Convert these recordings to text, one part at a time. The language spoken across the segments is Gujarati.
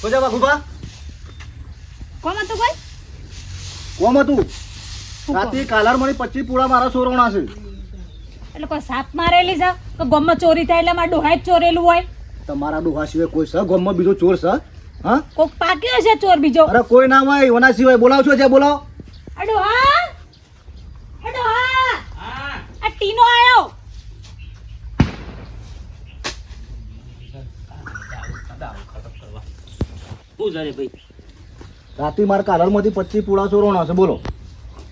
સોજા બાપુબા કોમ હતું કોઈ કોમ હતું રાતે કાલાર મળી 25 પૂળા મારા સોરવણા છે એટલે કોઈ સાપ મારેલી છે કે ગોમમાં ચોરી થાય એટલે મારા ડોહાએ જ ચોરેલું હોય તમારા ડોહા સિવાય કોઈ છે ગામમાં બીજો ચોર છે હા કોક પાક્યો છે ચોર બીજો અરે કોઈ ના હોય એના સિવાય બોલાવ છો જે બોલાવો ડોહા આ ટીનો આયો રાતે મારા કાલાર માંથી 25 પૂળા સોરવણા છે બોલો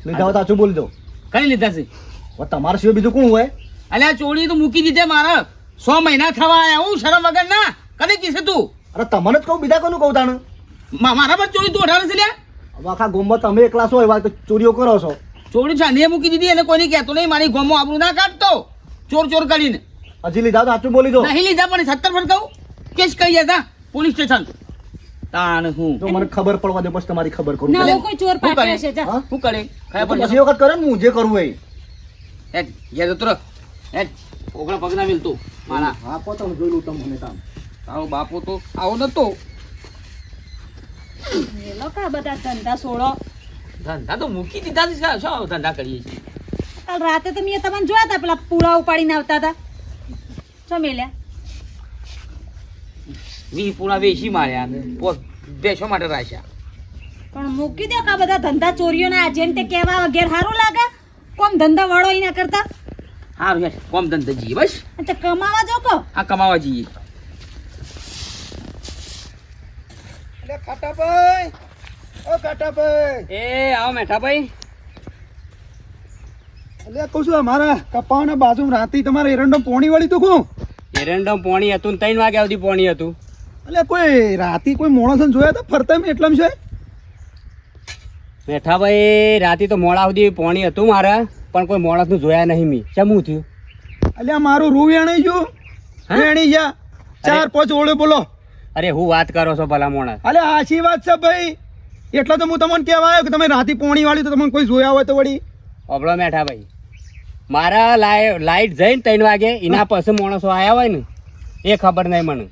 લીધા હોય તાચું બોલજો કઈ લીધા છે તમારા સિવાય બીજું કોણ હોય અલ્યા ચોરી તો મૂકી દીધે મારા 100 મહિના થવા આયા હું શરમ વગર ના કદી કીધું તું અરે તમને જ કહું બીજા કોનું કહું તાણ મારા પર ચોરી તું અઢારે છે લ્યા હવે આખા ગામમાં તમે એકલા છો એવા તો ચોરીઓ કરો છો ચોરી ચાંદીએ મૂકી દીધી અને કોઈને કહેતો નહીં મારી ગોમમાં આબરૂ ના કાઢતો ચોર કરીને હજી લીધા તો સાચું બોલી દો નહીં લીધા પણ 17 પર કહું કેસ કહી જતા પોલીસ સ્ટેશન તાણ હું તો મને ખબર પડવા દે બસ તમારી ખબર કરું ના ઓ કોઈ ચોર પાક્યો છે જા હા? શું કરે ખાયા પણ પછી વખત કરે ને હું જે કરવું એ હેડ યાદ ઉતરો હેડ ઓગળા પગના મિલતું મારા હા પોતો જોઈ લઉં તમને કામ તારો બાપો તો આવો નતો એ લોકો આ બધા ધંધા છોડો ધંધા તો મૂકી દીધા છે શું ધંધા કરીએ છીએ કાલ રાતે તો મેં તમને જોયા હતા પેલા પૂળા ઉપાડીને આવતા હતા શું મેલ્યા વી પૂરા વેચી માર્યા ને બેસો માટે રાખ્યા પણ મૂકી દો કે આ બધા ધંધા ચોરીઓના આજે ને તે કહેવા વગેરે સારું લાગે કોમ ધંધા વાળો એના કરતા સારું યાર કોમ ધંધા જઈએ બસ અને તે કમાવા જો કહો આ કમાવા જઈએ ખાટાભાઈ ઓ ખાટાભાઈ એ આવો મેઠા ભાઈ એટલે કહું છું અમારા કપાવાના બાજુ રાતે તમારે એરંડો પોણી વાળી તો કહું એરંડમ પોણી હતું ને 3 વાગ્યા સુધી પોણી હતું એટલે કોઈ રાતે કોઈ માણસને જોયા તો ફરતા મેં એટલામાં છે મેઠા ભાઈ રાતે તો મોડા સુધી પોણી હતું મારા પણ કોઈ માણસનું જોયા નહીં મી ચમું થયું એટલે મારું રૂ વેણી ગયું વેણી જા 4-5 ઓળે બોલો અરે હું વાત કરો છો ભલા મોણા અલે આશી વાત છે ભાઈ એટલે તો હું તમને કહેવા આવ્યો કે તમે રાતે પોણી વાળી તો તમને કોઈ જોયા હોય તો વળી અબળો મેઠા ભાઈ મારા લાઈટ જઈને 3 વાગે એના પછી માણસો આવ્યા હોય ને એ ખબર નહીં મને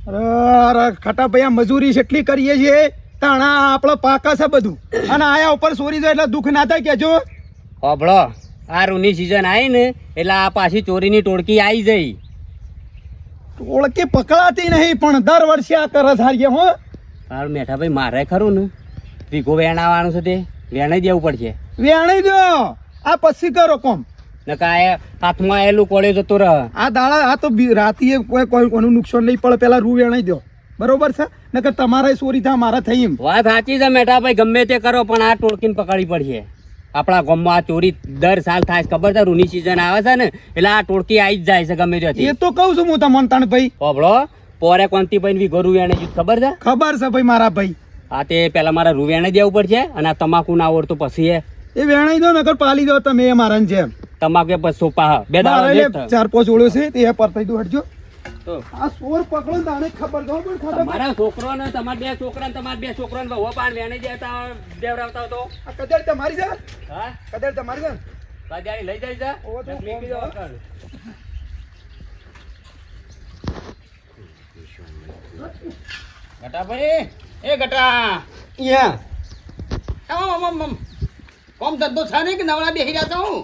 અરે ખટા ભાઈ આ મજૂરી જેટલી કરીએ છીએ તાણા આપણે પાકા છે બધું અને આયા ઉપર ચોરી જાય એટલે દુઃખ ના થાય કેજો અબળો આ રૂની સિઝન આવી ને એટલે આ પાછી ચોરીની ટોળકી આવી જઈ ઓળખી પકડાતી નહીં પણ દર વર્ષે આ કરસ હારીએ હો તારું મેઠા ભાઈ મારે ખરું ને વીઘો વેણાવાનું છે તે વેણાઈ દેવું પડશે વેણી દો આ પછી કરો કોમ નકા એ હાથમાં આવેલું કોળે જતો રહે આ દાડા આ તો રાતે કોઈ કોઈનું નુકસાન નહીં પડે પેલા રૂ વેણાઈ દો બરોબર છે નકર તમારે ચોરી થાય મારા થઈ એમ વાત સાચી છે મેઠા ભાઈ ગમે તે કરો પણ આ ટોળકીને પકડવી પડશે આપણા ગામમાં આ ચોરી દર સાલ થાય છે ખબર છે રૂની સિઝન આવે છે ને એટલે આ ટોળકી આવી જ જાય છે ગમે ત્યાંથી એ તો કહું છું હું તમને તાણ ભાઈ હોબળો પોરે કોંતી ભાઈ વીઘો રૂવેણે ખબર છે ખબર છે ભાઈ મારા ભાઈ આ તે પેલા મારા રૂવેણે દેવું પડશે અને આ તમાકુ ના આવડતું પછી એ વેણાઈ દો નકર પાલી દો તમે એ મારા જેમ તમાકુ એ પછી સોપા હ. બે દાડા મારે લેટ થાય. 4-5 ઓળ્યો છે તે પર થઈ દો હટજો તો આ સોર પકડો તાણે ખબર દો પણ ખાતા તમારા છોકરો ને તમારા 2 છોકરા ને તમારા 2 છોકરા ને વહુ પાણ વેણે દેતા દેવરાવતા તો આ કદર તમારી છે હા કદર તમારી છે બાજારી લઈ જાય છે ઓવો તો મેકી દો વખત. ગટા ભાઈ એ ગટા યા કોમ ધંધો છે ને કે નવડા બેહી રહ્યા છો હું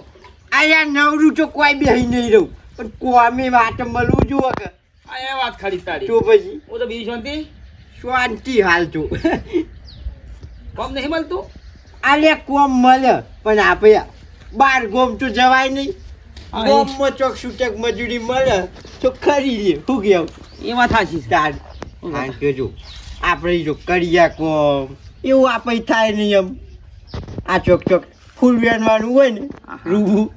આયા નવરું તો કોઈ બેહી નહીં રહું પણ કોમી વાત મળવું જુઓ કે આ એ વાત ખરી તારી તો પછી હું તો બીજી શાંતિ શાંતિ હાલ તો કોમ નહીં મળતું આલે કોમ મળે પણ આપણે બાર ગોમ તો જવાય નહીં હા, ગોમમાં ચોક છૂટક મજૂરી મળે તો ખરી લે શું કેવું એ વાત સાચી છે તાર હા કેજો આપણે જો કર્યા કોમ એવું આપણે થાય નહીં એમ આ ચોક ચોક ફૂલ વેનવાનું હોય ને રૂવું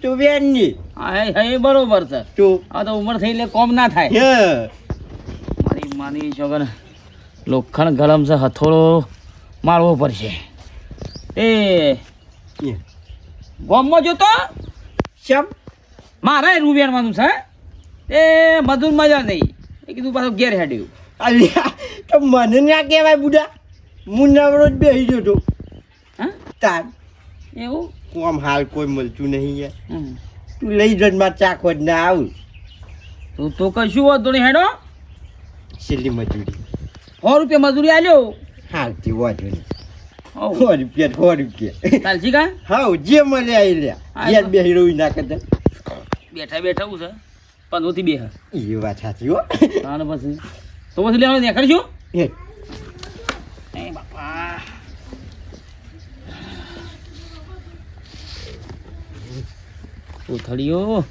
તો વેન નહીં હા એ બરોબર છે તો આ તો ઉંમર થઈ એટલે કોમ ના થાય હે મારી માની છોકર લોખંડ ગરમ છે હથોડો મારવો પડશે એ ગોમમાં જોતો શમ મારે રૂપિયાનું છે એ મજૂર મજા નહીં એ કીધું પાછું ઘેર હેડ્યું અલ્યા તો મને ના કહેવાય બુડા હું નવરો જ બેસી ગયો તો હા તાર એવું કોમ હાલ કોઈ મળતું નહીં યાર હમ. તું લઈ જન માં ચાખો જ ના આવું તો કશું હોતું નહીં હેડો છેલ્લી મજૂરી રૂપિયા મજૂરી આલ્યો હાલતી વાંધો નહીં હોવ. 100 રૂપિયા ચાલશી કા હા જે મળે આવી લ્યા યાર બે હીરો ના કરતા બેઠા બેઠા હું છે પંદોથી બે એ વાત સાચી હો તાને પછી તો પછી લેવાનું દેખાડશું એ એ બાપા કોથળીઓ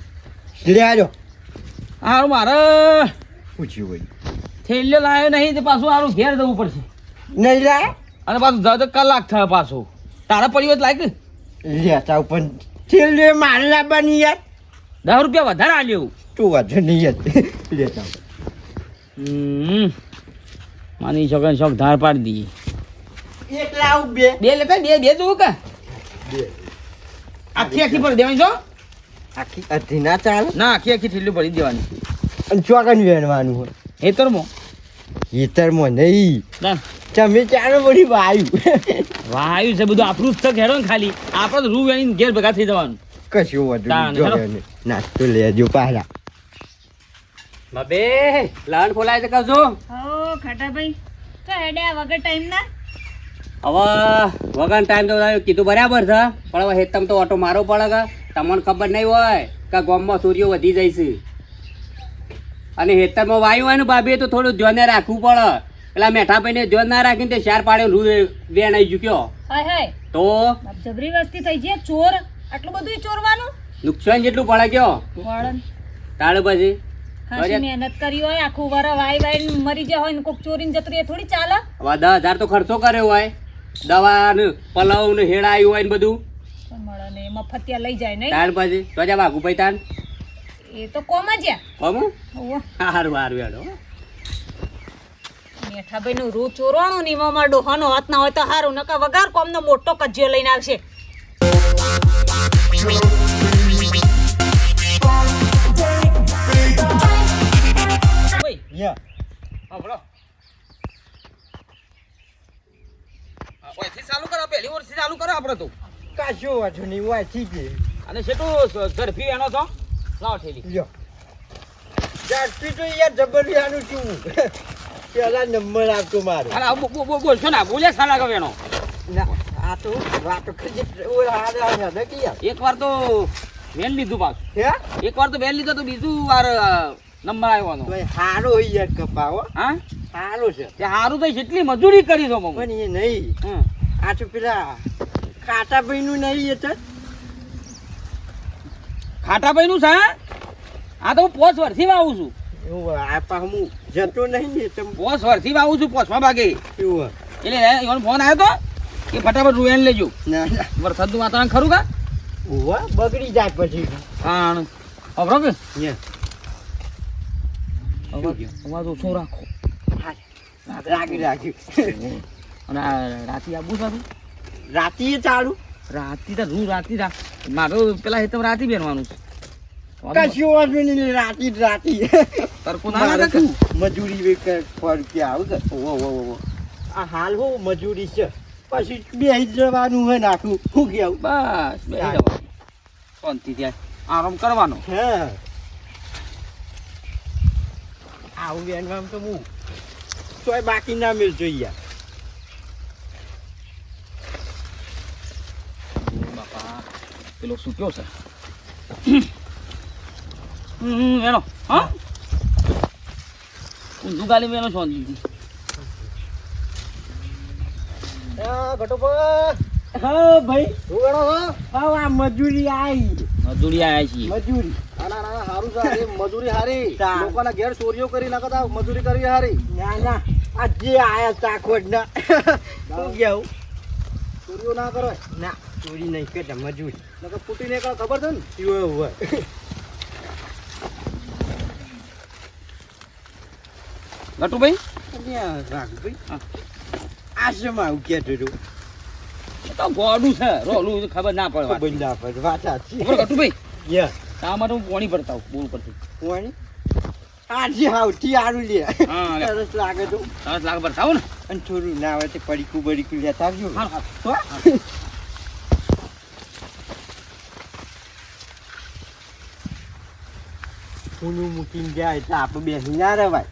લે આજો હારું મારે પૂછ્યું હોય થેલ્યો લાવ્યો નહીં તે પાછું હારું ઘેર જવું પડશે નહીં લાય અને પાછું જતો કલાક થાય પાછો તારા પરિવાર લાગ લેતા પણ છેલ્લે મારે લાવવાની યાર 10 રૂપિયા વધારે આલ્યો તું વાંધો નહીં યાર લેતા માની છોકરાને શોખ ધાર પાડી દઈએ એક લાવ બે બે લેતા બે બે જોવું કે બે આખી આખી ભરી દેવાની છો આખી અધી ના ચાલે ના આખી આખી ઠેલી ભરી દેવાની અને ચોકન વેણવાનું હોય હેતરમાં હીટરમાં નહીં ના તમે ચાલો બધી વાયુ વાયુ છે બધું આપણું જ થક હેડો ને ખાલી આપણે તો રૂ વેણીને ઘેર ભેગા થઈ જવાનું કશું વાંધો તાન, નહીં જોયો ને નાસ્તો લેજો પાછા બાબે લાન ફોલાય તો કહો હો ખાટાભાઈ તો હેડ્યા વગર ટાઈમ ના હવે વગર ટાઈમ તો કીધું બરાબર છે પણ હવે હેતમ તો ઓટો મારો પડે કે તમને ખબર નહીં હોય કે ગામમાં સૂર્યો વધી જાય છે અને હેતરમાં વાયુ હોય ને ભાભી તો થોડું ધ્યાન રાખવું પડે પેલા મેઠા ભાઈને ધ્યાન ના રાખીને તે શાર પાડ્યો રૂ વેણ આવી ચૂક્યો હાય હાય તો જબરી વસ્તી થઈ છે ચોર આટલું બધું ચોરવાનું નુકસાન જેટલું પડે કયો વળન તાળ પછી ખાસી મહેનત કરી હોય આખું વર વાઈ વાઈ મરી જાય હોય ને કોક ચોરીને જતું રહે થોડી ચાલે હવે 10,000 તો ખર્ચો કર્યો હોય દવા ને પલાવ ને હેડા આવ્યું હોય ને બધું પણ મળે ને એમાં ફતિયા લઈ જાય નહીં તાળ પછી તો જા બાગુ ભાઈ તાન એ તો કોમ જ કોમ ઓવો હારું હારું હેડો મેઠાભાઈ નું રૂ ચોરવાનું ને એમાં મારો ડોહાનો હાથ ના હોય તો હારું નકા વગાર કોમનો મોટો કજિયો લઈને આવશે ભાઈ યા હા બોલો ઓયથી ચાલુ કરો પહેલી વર્ષથી ચાલુ કરો આપણે તો કશું વાંધો નહીં વાંચી ગઈ અને છેટું ઝડપી એનો છો લાવ ઠેલી લ્યો ઝડપી તો યાર જબરિયાનું છું પેલા નંબર આપતો મારો અરે બોલશો ના બોલે સાલા ગયો એનો ના આ તો વાતો કરી ઓય હારે હારે કે યાર એક વાર તો વેન લીધું પાછું હે એક વાર તો વેન લીધો તો બીજું વાર નંબર આવ્યો તો હારો યાર કપાવો હા હારો છે તે હારું તો જેટલી મજૂરી કરી દો મમ્મી પણ એ નહીં આ તો પેલા કાટા ભાઈનું નહીં એ તો ખાટાભાઈ નું છે હા? આ તો હું 5 વર્ષથી વાવું છું એવું આ પા હું જતો નહીં ને તમે 5 વર્ષથી વાવું છું 5મા ભાગે એવું એટલે એનો ફોન આવ્યો તો કે ફટાફટ રૂએન લેજો ના ના વરસાદનું વાતાવરણ ખરું કા ઓવા બગડી જાય પછી હા અવરો કે યા અવાજ ઓછો રાખો રાગી અને આ રાતી આબુ સાથે રાતી ચાલુ રાતી તો રૂ રાતી મારો પેલા હેતમ રાતી બેરવાનું છે કશું વાંધો નહીં રાતી તરકો મારે ના તો મજૂરી વેક રૂપિયા આવે છે ઓહો આ હાલ હો મજૂરી છે પછી બેહી જવાનું હોય નાખું શું કેવું બસ બે જવાનું શાંતિ ત્યાં આરામ કરવાનો હા આવું બેનવામ તો હું તોય બાકી ના મિલતો યાર બાપા પેલો સૂક્યો છે એનો હા ઊંધું ગાલી મેનો છો દીધી હા ભાઈ શું ગણો હા આ મજૂરી આવી મજૂરી આવ્યા છીએ મજૂરી સારું છે મજૂરી હારી તાન. લોકોના ઘેર ચોરીઓ કરી નાખતા મજૂરી કરી હારી ના ના આ જે આયા ચાખોડ ના શું કેવું ચોરીઓ ના કરો ના ચોરી નહીં કે મજૂરી નકર ફૂટીને એકલા ખબર છે ને હોય ગટુભાઈ ભાઈ આશ્રમ આવું કેતો હતો તો ગોડું છે રોલું ખબર ના પડે વાત. બંધા પર વાત સાચી ખબર ગટુભાઈ યસ આ માટે હું પોણી ભરતા આવું બોલ પરથી કોણ આજે હાવથી આરું લે હા, લે. સરસ લાગે તો સરસ લાગે ભરતા આવું ને અને થોડું ના આવે તો પડીકું બડીકું લેતા આવજો હા હા હો? ઊનું મૂકીને જાય એટલે આપણે બેસી ના રહેવાય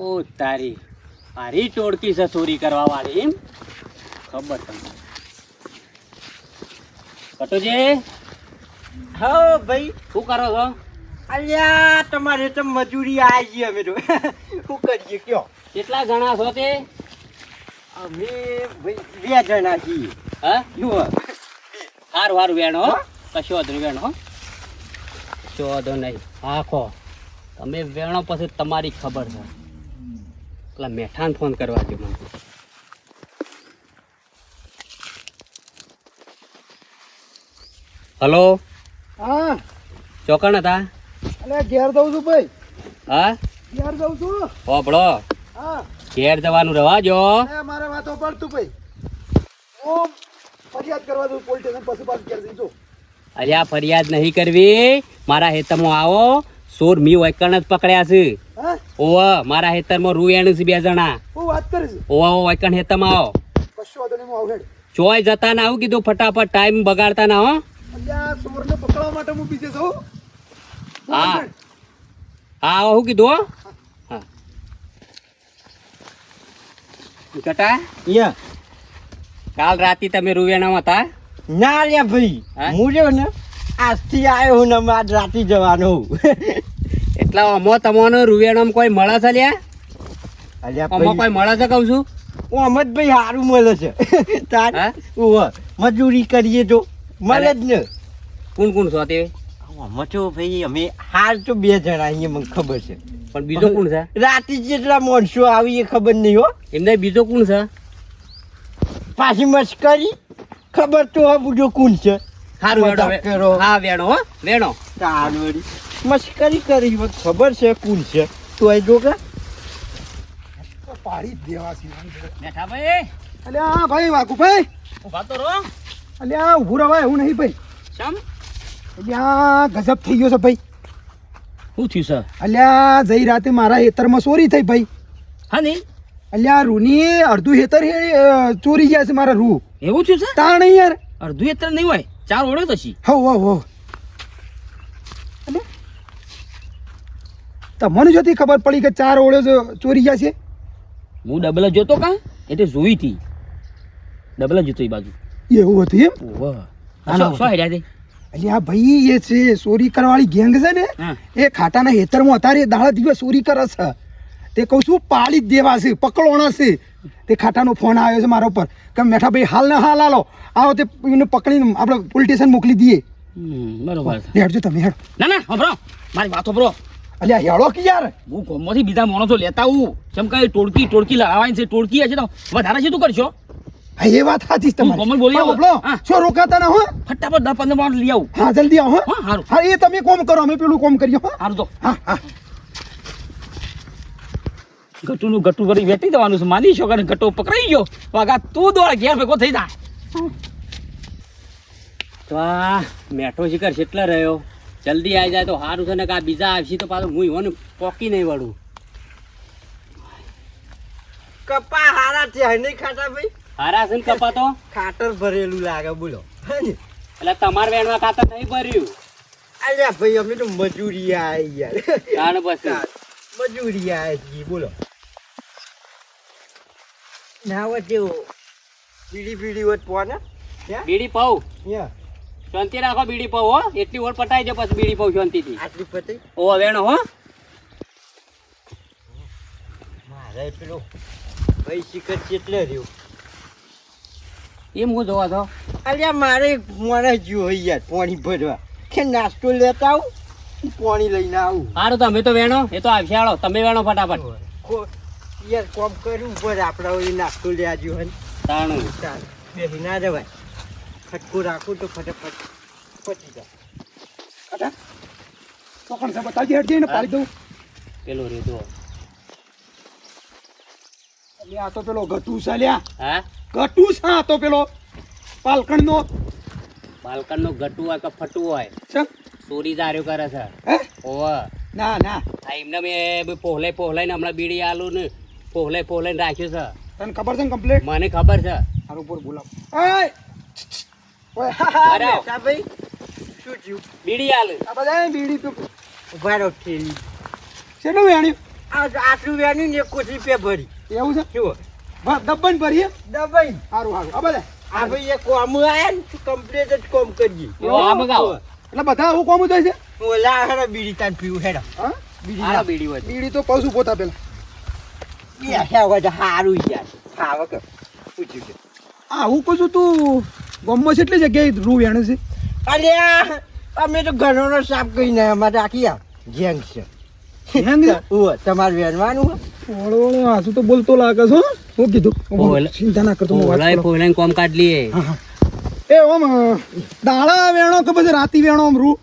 ઓ તારી આરી ટોળકી છે ચોરી કરવા વાળી એમ ખબર તમને કટુજી હા ભાઈ શું કરો છો અલ્યા તમારે તો મજૂરી આવી ગઈ અમે તો શું કરીએ કયો કેટલા જણા છો તે અમે ભાઈ 2 જણા છીએ હા જુઓ હારું હારું વેણો હો કશો વાંધો નહીં વેણો હો કશો વાંધો નહીં આખો તમે વેણો પછી તમારી ખબર છે પેલા મેઠાને ફોન કરવા દો મને હલો હા ચોકણ હતા અલે ઘેર જઉં છું ભાઈ હા ઘેર જઉં છું હોભળો હા ઘેર જવાનું રવાજો એ મારે વાતો પડતું ભાઈ હું ફરિયાદ કરવા દઉં પોલીસ સ્ટેશન પછી પાછું ઘેર જઈશું અરે આ ફરિયાદ નહીં કરવી મારા હેતરમાં આવો સોર મી વૈકણ જ પકડ્યા છે હા ઓવા મારા હેતરમાં રૂએણ છે 2 જણા હું વાત કરીશ ઓવા વૈકણ હેતરમાં આવો કશો વાંધો નહીં હું આવું હેડ ચોય જતા ના આવું કીધું ફટાફટ ટાઈમ બગાડતા ના હો અલ્યા ચોરને પકડવા માટે હું બીજે જઉં હા હા આવું કીધું હો હા કટા યા કાલ રાતે તમે રૂવેણામાં હતા ના લ્યા ભાઈ હા? હું રહ્યો ને આજથી આવ્યો હું ને આજ રાતે જવાનો હું. એટલા અમો તમને રૂવેણામાં કોઈ મળે છે લ્યા અલ્યા અમો કોઈ મળે છે કહું છું હું અમદભાઈ સારું મળે છે તાર હા? ઓહો, મજૂરી કરીએ તો મળે જ ને કોણ કોણ છો તે અમે તો ભાઈ અમે હાલ તો 2 જણા અહીંયા મને ખબર છે પણ બીજો કોણ છે રાતે જેટલા માણસો આવી એ ખબર નહીં હો એમને બીજો કોણ છે પાછી મસ્કરી ખબર તો હવે બીજો કોણ છે સારું મજાક વેણો કરો. હા વેણો હો વેણો તાનવડી મસ્કરી કરી હોત ખબર છે કોણ છે તું અહીં જો કે પાડી જ દેવા છે બેઠા ભાઈ અલ્યા હા ભાઈ વાકુભાઈ ઉભા તો રહો અલ્યા ઊભું રવાય એવું નહીં ભાઈ શમ અલ્યા ગજબ થઈ ગયો છે ભાઈ શું થયું સર અલ્યા જઈ રાતે મારા હેતરમાં ચોરી થઈ ભાઈ હા નહીં અલ્યા રૂની અડધું હેતર ચોરી ગયા છે મારા રૂ એવું થયું સર તાણ યાર અડધું એતર નહીં હોય 4 ઓળે તો છી હો હો હો અલે તમને જોતી ખબર પડી કે 4 ઓળે ચોરી ગયા છે હું ડબલ જોતો કા એટલે જોઈ હતી ડબલ જોતો એ બાજુ એવું હતું એમ ઓહ હાલો. શું હેડ્યા તે અલ્યા ભાઈ એ છે ચોરી કરવાવાળી ગેંગ છે ને હા એ ખાટાના હેતરમાં અત્યારે દાડા દિવસ ચોરી કરે છે તે કહું છું પાડી જ દેવા છે પકડવાના છે તે ખાટાનો ફોન આવ્યો છે મારા ઉપર કે મેઠા ભાઈ હાલ ને હાલ હાલો આવો તે એને પકડીને આપણે પોલીસ સ્ટેશન મોકલી દઈએ બરોબર છે. હેડજો તમે હેડ ના ના હંભળો મારી વાત હંભળો અલ્યા હેડો કે યાર હું ગામમાંથી બીજા માણસો લેતા આવું જેમ કે ટોળકી લડાવવાની છે ટોળકી હશે તો વધારે છે તું કરશો હા એ વાત સાચી છે હું ગમે બોલી તમારી આવો. બોલો હા. શું રોકાતા ના હો ફટાફટ 10-15 માણસ લઈ આવું હા જલ્દી આવો હો હા સારું હા એ તમે કોમ કરો અમે પેલું કોમ કરીએ હો સારું તો હા હા ગટુનું ગટુ કરી વેટી દેવાનું છે માની છો કે ગટો પકડાઈ ગયો વાગા તું દોડ ઘેર ભેગો થઈ જા તો આ મેઠો શિખર કેટલા રહ્યો જલ્દી આવી જાય તો સારું છે ને કે આ બીજા આવશે તો પાછું હું ઈવન પોકી નહીં વળું કપા હારા છે નહીં ખાતા ભાઈ હારા છે ને કપાતો ખાતર ભરેલું લાગે બોલો એટલે તમારે વેણમાં ખાતર નહીં ભર્યું અલ્યા ભાઈ અમે તો મજૂરી આવી યાર કારણ પછી મજૂરી આવી છીએ બોલો ના હોય તેવો બીડી હોત પોને બીડી પાઉ યા શાંતિ રાખો બીડી પાઉ હો એટલી ઓર પટાઈ જાય પછી બીડી પાઉ શાંતિથી આટલી પતે ઓ વેણો હો મારે પેલો ભાઈ શિખર કેટલે રહ્યો એમ હું જોવા છો અલ્યા મારે મને જોઈએ યાર પાણી ભરવા કે નાસ્તો લેતા આવું પાણી લઈને આવું સારું તો અમે તો વેણો એ તો આવશે હાલો તમે વેણો ફટાફટ યાર કોમ કરવું પડે આપણે એ નાસ્તો લેવા જોઈએ તાણું ચાલ બેસી ના જવાય ફટકો રાખું તો ફટાફટ પતી જાય અચ્છા તો કોણ છે બતાવજે હેડ જઈને પાડી દઉં પેલો રેતો અલ્યા આ તો પેલો ગટુ છે લ્યા હા ગટુ છે આ તો પેલો પાલકણનો બાલકન નો ગટુ હોય કે ફટુ હોય છે ચોરી દાર્યો કરે છે હે ઓવા ના ના આ એમને મેં પોહલાઈને હમણાં બીડી આલું ને પોહલાઈને રાખ્યું છે તને ખબર છે ને કમ્પ્લીટ મને ખબર છે મારું ઉપર બોલાવ ઓય ઓય અરે આવ. બેટા ભાઈ શું થયું બીડી આલે આ બધા બીડી પીવું. ઉભા રહો ઠેલી શેનું વેણ્યું આટલું વેણ્યું ને 21 રૂપિયા ભરી એવું છે જુઓ દબ્બન ભરીએ દબાઈ સારું સારું આ બધા આ ભાઈ એક કોમ આયા ને કમ્પ્લીટ જ કોમ કરીએ આ મગાવો. એટલે બધા આવું કોમ થાય છે ઓલા હેડો બીડી તાન પીવું હેડો હા આ બીડી હોય. બીડી તો પશુ પોતા પેલા એ હેવા તો હારું યાર ખાવા કે પૂછ્યું કે આવું કહું છું તું ગામમાં કેટલી જગ્યાએ રૂ વેણું છે અલ્યા અમે તો ઘરનો સાફ કરીને અમારે આખી આ ગેંગ છે ગેંગ છે? ઓહ તમારે વેણવાનું ઓળો ઓળો હાસુ તો બોલતો લાગે છે હો. શું કીધું બોલ. ચિંતા ના કરતો હું વાત પોલાય કરું. પોલાય કોમ કાઢ લઈએ. હા, હા. એ ઓમ દાડા વેણો કે પછી રાતી વેણો આમ રૂ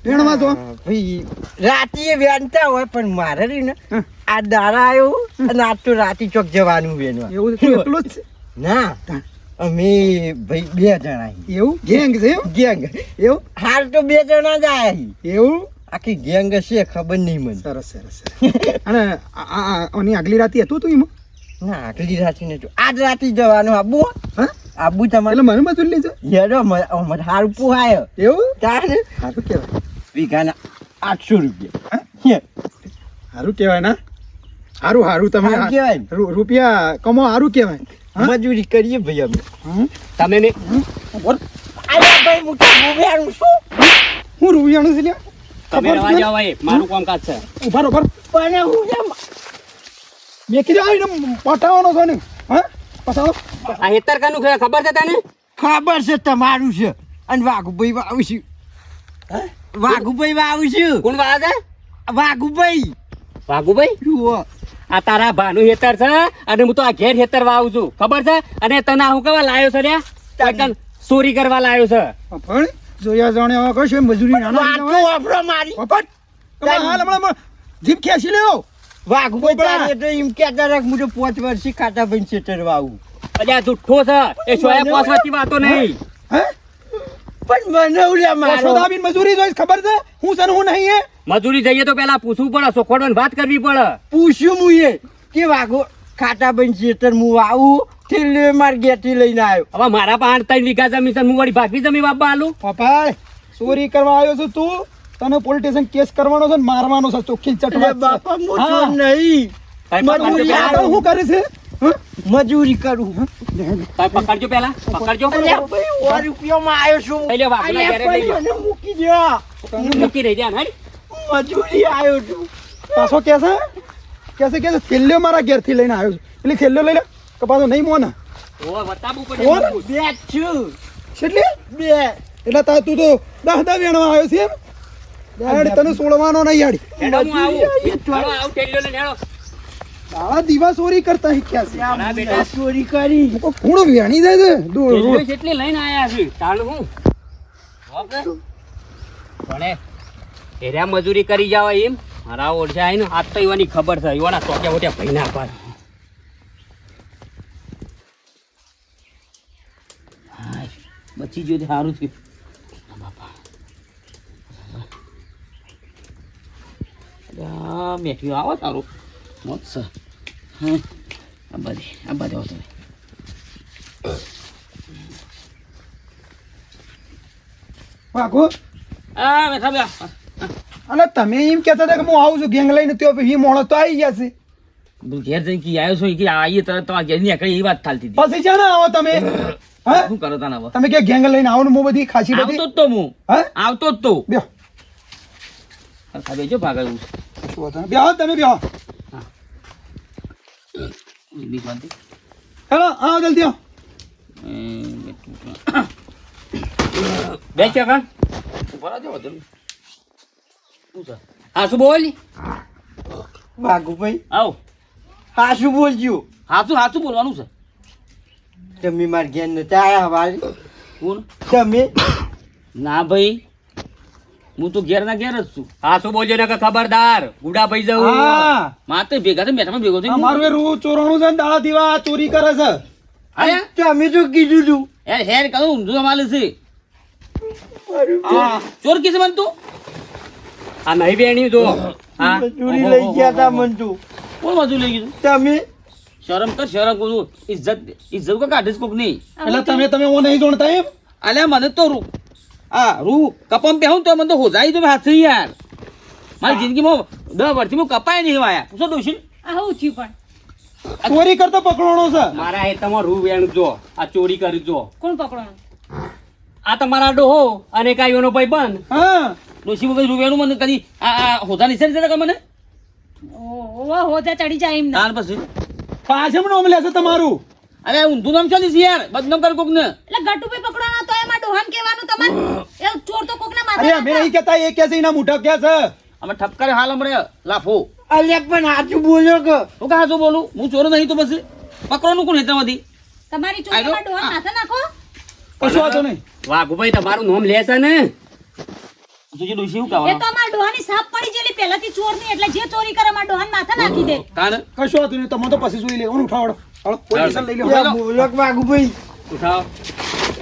વેણવા તો ભાઈ રાતે વેણતા હોય પણ મારે રહી ને હા. આ દાડા આવ્યો અને આજ તો રાતે ચોક જવાનું વેણવા એવું છે તું એકલો જ છે ના હા. અમે ભાઈ 2 જણા છીએ. એવું ગેંગ છે એવું? ગેંગ એવું હાલ તો 2 જણા જ આયા છીએ. એવું આખી ગેંગ છે ખબર નહીં મને સરસ સરસ સરસ. અને આની આગલી રાતી હતું તું એમાં ના આગલી રાતે ને તો આજ રાતે જવાનું આબુ હા આબુ તમારે એટલે મને મજૂર લેજો હેડો મને હારું પુહાય એવું તારે સારું કહેવાય વીઘાના 800 રૂપિયા સારું કહેવાય ના સારું સારું તમે સારું કહેવાય ને. રૂપિયા કમો સારું કહેવાય હા? મજૂરી કરીએ ભાઈ અમે હમ? તમે ને બોલ. અલ્યા ભાઈ હું તો બોવ્યાનું છું હું રૂપિયાનું છે લ્યા? તમે ખબર રવા છે? જાઓ ભાઈ, મારું કામકાજ છે. ઉભા રહો, ઉભા રહો. પણ હું એમ મેં કીધું આવીને પટાવવાનો છે ને હા પટાવો આ હેતર કાનું છે ખબર છે તને? ખબર છે તમારું છે અને વાઘુભાઈ વાવું છું વાઘુભાઈ વાવું છું કોણ વાળા છે? વાઘુભાઈ વાઘુભાઈ? જુઓ આ તારા ભાનું હેતર છે અને હું તો આ ઘેર હેતર વાવું છું ખબર છે? અને તને હું કેવા લાયો છે લ્યા? કોઈ ચોરી કરવા લાયો છે. પણ જોયા જાણે હવે કશું મજૂરી નાના વાત તો વાપરો મારી પપટ તમે હાલ હમણાં જીપ ખેંચી લેવો વાઘુભાઈ તારે તો એમ કહેતા રાખ હું તો 5 વર્ષથી ખાટા ભાઈ સેટર વાવું અલ્યા જુઠ્ઠો છે એ સોયા પોસવાથી વાતો નહીં. હે પણ મને ઉલ્યા મારો સોદાબીન મજૂરી જોઈશ ખબર છે હું છે ને હું નહીં હે મજૂરી જઈએ તો પેલા પૂછવું પડે, સોખોડવાની વાત કરવી પડે. પૂછ્યું હું એ કે વાઘો ખાટા ભાઈ સેટર હું વાવું થેલી માર ગેટી લઈને આવ્યો હવે મારા પાસે 3 વીઘા જમીન છે, હું વળી ભાગવી જમીન વાપવા આલું? પપ્પા ચોરી કરવા આવ્યો છું તું તને પોલીસ સ્ટેશન કેસ કરવાનો છે ને મારવાનો છે ચોખ્ખી અરે ચટવા બાપા હું તો નહીં મજૂરી હું કરે છે હં? મજૂરી કરું તમે પકડજો પેલા, પકડજો. અલ્યા ભાઈ 100 રૂપિયામાં આવ્યો છું લઈ લે વાઘુના અલ્યા ઘરે લઈ ભાઈ લે. મને મૂકી દો મૂકી રહી જાય ને. મજૂરી આવ્યો છું પાછો કે છે થેલ્યો મારા ઘેરથી લઈને આવ્યો છું એટલે થેલ્યો લઈ લે કે પાછો નહીં મોને ઓય બતાવવું ઓર? પડે. બે છું કેટલી બે એટલે તું તો 10 વેણવા આવ્યો છે એમ યાર તને છોડવાનો નહીં યાડી હેડો હું આવું. હેડો આવું ટેલિયો લઈને હેડો. દાડા દીવા ચોરી કરતા શીખ્યા છે ના બેટા. ચોરી કરી લોકો ખૂણો વેણી જાય છે ટેલિયો જેટલી લઈને આયા છે તાણ હું ઓકે ભણે એર્યા મજૂરી કરી જાવ એમ મારા ઓળખે આવીને આજ તો એવાની ખબર છે એવાના ટોક્યા મોટ્યા ભાઈ ના પાડ. હાય, બચી ગયો તે સારું થયું. બાપા મેઠ્યું આવો તારું મોત છે. હા આ બધે હોતો વાઘો આ મેઠા બે અને તમે એમ કહેતા હતા કે હું આવું છું ગેંગ લઈને તો ઈ મોણો તો આવી ગયા છે તું ઘેર જઈને કી આવ્યો છો કે આવીએ તરત તમારા ઘેર નીકળી એ વાત ચાલતી હતી. પછી છે ને આવો તમે હા શું કરો તને હવે? તમે કે ગેંગ લઈને આવો ને હું બધી ખાસી આવતો બધી જ તો હું હા આવતો જ તો બેહો બેજો ભાગાયું બેહો તમે બેહો બી શાંતિ. હેલો આવો જલ્દી આવો બે છે કાં ઉભા જાવ જલ્દી. શું છે? હા શું બોલ ભાગુભાઈ આવ હા શું બોલજો હાચું બોલવાનું છે. તમે માર ઘેર નતા આયા હવારે કોણ? તમે ના ભાઈ હું તો ઘેર ના ઘેર જ છું. હા શું બોલજો ને કે ખબરદાર ગુડા ભાઈ જવું હા માતે ભેગા થઈ મેઠામાં ભેગો થઈ અમારું એ રૂ ચોરાણું છે ને દાડા દીવા ચોરી કરે છે અરે તમે તો કીધું તું યાર હેર કહું ઊંધું માલે છે. હા ચોર કિસ મન તું આ નહીં બેણી તો હા મજૂરી લઈ ગયા તા મન તું કોણ મજૂર લઈ ગયું? તમે શરમ કર શરમ કરું ઇજ્જત કો કાઢીશ કોક નહીં. એટલે તમે ઓ નહીં જોણતા એમ અલ્યા મને તો રૂ કપમ બેહું તો મને તો હોજાઈ તો હાથ યાર મારી જિંદગીમાં 10 વર્ષથી હું કપાય નહીં વાયા પૂછો ડોશી આ હું થયું પણ ચોરી કરતો પકડવાનો છે મારા હેતરમાં રૂ વેણ જો આ ચોરી કરી જો કોણ પકડવાનું આ તમારા ડોહો અને કાઈઓનો ભાઈ બંધ હા ડોશી કદી રૂપિયાનું મને કદી આ હોતા નિશાન છે કે મને ઓ હોજા ચડી જાય એમ તાર પછી પાછળ નામ લેશે તમારું અરે ઊંધું નામ ચાલીસ યાર બદનામ કર કોક ને એટલે ગટુભાઈ પકડવાનો તો એમાં ડોહાન કહેવાનું તમારે એ ચોર તો કોકના અરે માથે અમે નહીં કહેતા એ કે છે એના મોઢા કે છે અમે ઠપકારે હાલ હમણાં લાફો અલ્યા પણ સાચું બોલ્યો કે હું કાં શું બોલું હું ચોર નહીં તો પછી પકડવાનું કોણ હેતામાંથી તમારી ચોરીમાં ડોહાન માથે નાખો કશું વાંધો નહીં વાઘુભાઈ તમારું નામ લેશે ને તુજી ડોશી શું એ કહેવાનું તો અમાર ડોહાની સાપ પડી ગયેલી પહેલાથી ચોર ની એટલે જે ચોરી કરે અમાર ડોહાન માથે નાખી દે તાન કશું વાંધો નહીં તમે તો પછી જોઈ લે ઉઠાવડો હાલો પોઝિશન લઈ લો યા બોલો કે વાઘુભાઈ ઉઠાવ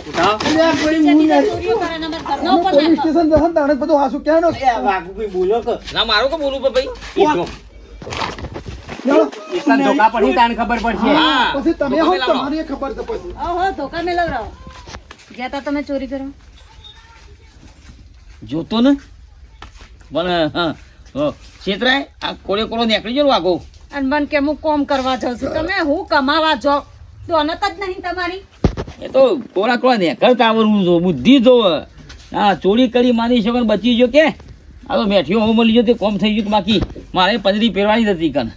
ઉઠાવ અલ્યા કોઈ બીજા હું બીજા નહીં. ચોરીઓ કરે ને અમાર ઘરનો ઉપર પોલીસ નાખો સ્ટેશન જશે ને તાણે બધું હાસુ કહેવાનો અલ્યા વાઘુભાઈ બોલો કે ના મારો કે બોલું ભાઈ ઈ જો ચાલો એટલા ધોકા પડી તાને ખબર પડશે હા પછી તમે હો ધોકા તમારી એ ખબર છે પછી ઓહો ધોકા મેલવરાવો ગયા તા તમે ચોરી કરો જોતો ને પણ હા છેતરાય આ કોળે કોળો નીકળી ગયો વાગો અને મન કે હું કોમ કરવા જાઉં છું તમે હું કમાવા જાઓ દોનત જ નહીં તમારી એ તો કોળા કોળા નીકળતા આવડવું જો બુદ્ધિ જો હા ચોરી કરી માની શકો ને બચી ગયો કે આ તો મેઠીઓ હું મળી ગયો તે કોમ થઈ ગયું કે બાકી મારે પંજરી પહેરવાની જ હતી કન